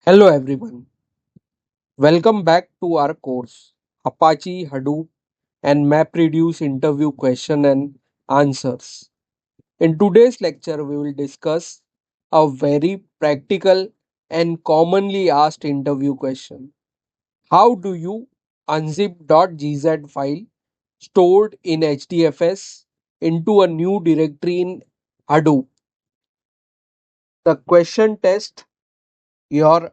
Hello everyone, welcome back to our course Apache Hadoop and MapReduce interview question and answers. In today's lecture, we will discuss a very practical and commonly asked interview question. How do you unzip.gz file stored in HDFS into a new directory in Hadoop? The question test your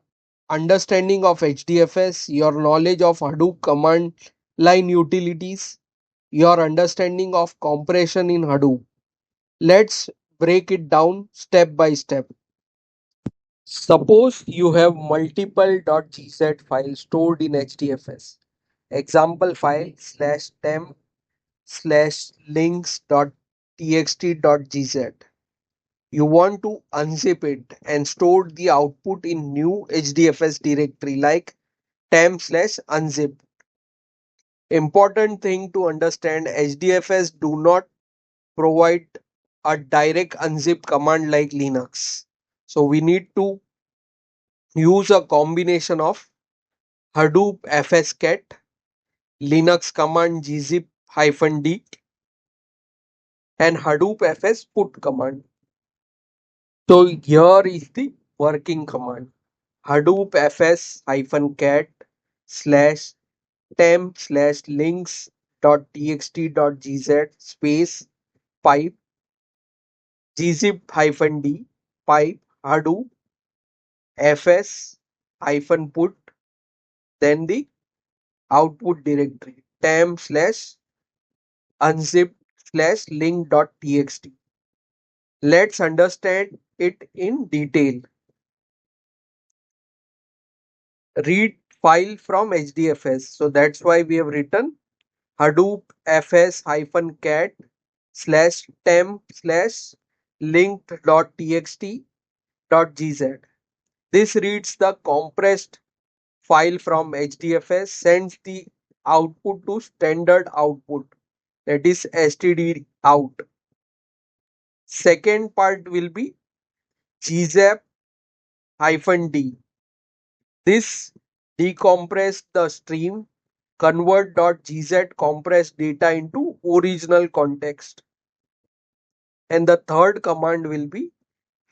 understanding of HDFS, your knowledge of Hadoop command line utilities, your understanding of compression in Hadoop. Let's break it down step by step. Suppose you have multiple .gz files stored in HDFS. Example file slash temp slash links.txt.gz. You want to unzip it and store the output in new HDFS directory like temp/unzip. Important thing to understand, HDFS do not provide a direct unzip command like Linux. So we need to use a combination of Hadoop fscat, Linux command gzip-d and Hadoop fs put command. So here is the working command. Hadoop fs-cat slash temp slash links dot txt.gz space pipe gzip hyphen d pipe hadoop fs hyphen put, then the output directory temp slash unzip slash link dot txt. Let's understand it in detail. Read file from HDFS. So that's why we have written Hadoop fs hyphen cat slash temp slash linked.txt.gz. This reads the compressed file from HDFS, sends the output to standard output, that is std out. Second part will be gzip -d. This decompress the stream, convert.gz compressed data into original context. And the third command will be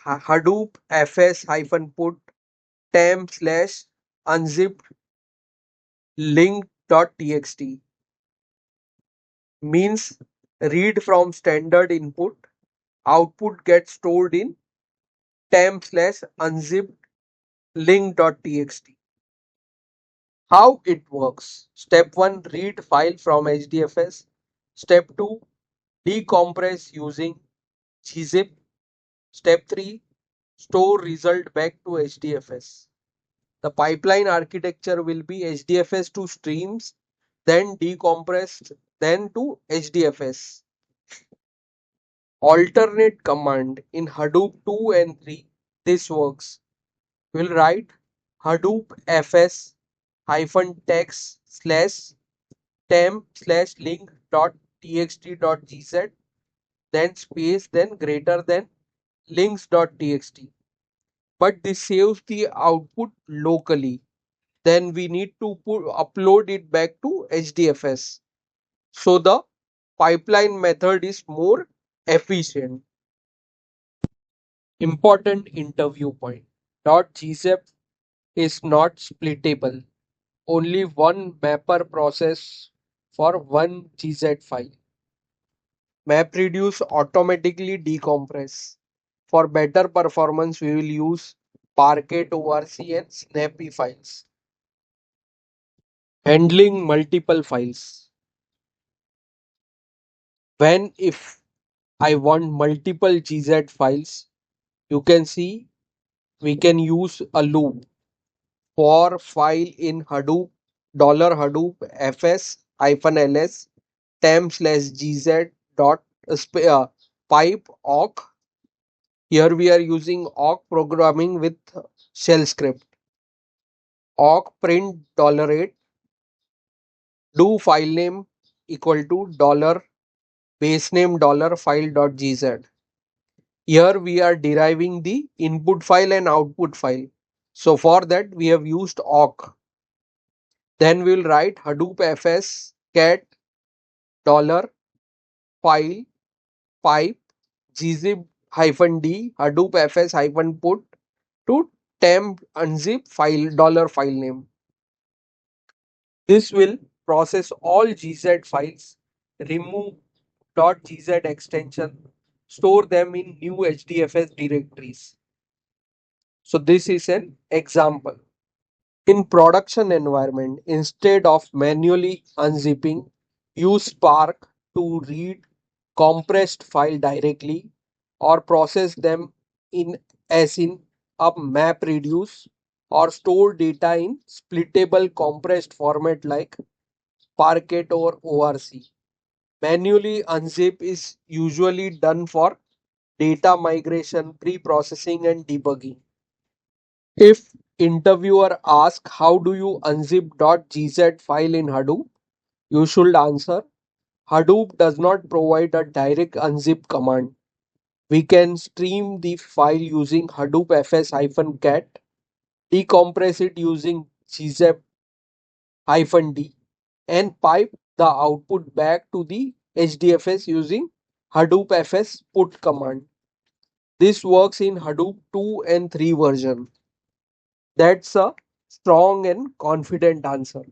Hadoop fs-put temp slash unzip link.txt. Means read from standard input, output gets stored in temp slash unzip link.txt. How it works? Step 1, read file from HDFS. Step 2, decompress using GZip. Step 3, store result back to HDFS. The pipeline architecture will be HDFS to streams, then decompressed, then to HDFS. Alternate command in Hadoop 2 and 3. This works. We'll write Hadoop fs hyphen text slash temp slash link dot txt dot gz, then space, then greater than links dot txt. But this saves the output locally. Then we need to upload it back to HDFS. So the pipeline method is more efficient. Important interview point. .gzip is not splittable. Only one mapper process for one GZ file. MapReduce automatically decompress. For better performance, we will use Parquet ORC and Snappy files. Handling multiple files. When if I want multiple GZ files, you can see we can use a loop for file in Hadoop $Hadoop fs -ls temp slash gz dot pipe awk. Here we are using awk programming with shell script. Awk print $8 do file name equal to dollar base name dollar file.gz. Here we are deriving the input file and output file. So for that we have used awk. Then we will write Hadoop fs cat dollar file pipe gzip hyphen d Hadoop fs hyphen put to temp unzip file dollar file name. This will process all GZ files, remove .gz extension, store them in new HDFS directories. So this is an example. In production environment, instead of manually unzipping, use Spark to read compressed file directly or process them in as in a map reduce or store data in splittable compressed format like Parquet or ORC. Manually unzip is usually done for data migration, pre-processing and debugging. If interviewer asks how do you unzip .gz file in Hadoop, you should answer Hadoop does not provide a direct unzip command. We can stream the file using Hadoop fs-cat, decompress it using gzip-d, and pipe the output back to the HDFS using Hadoop fs put command. This works in Hadoop 2 and 3 version. That's a strong and confident answer.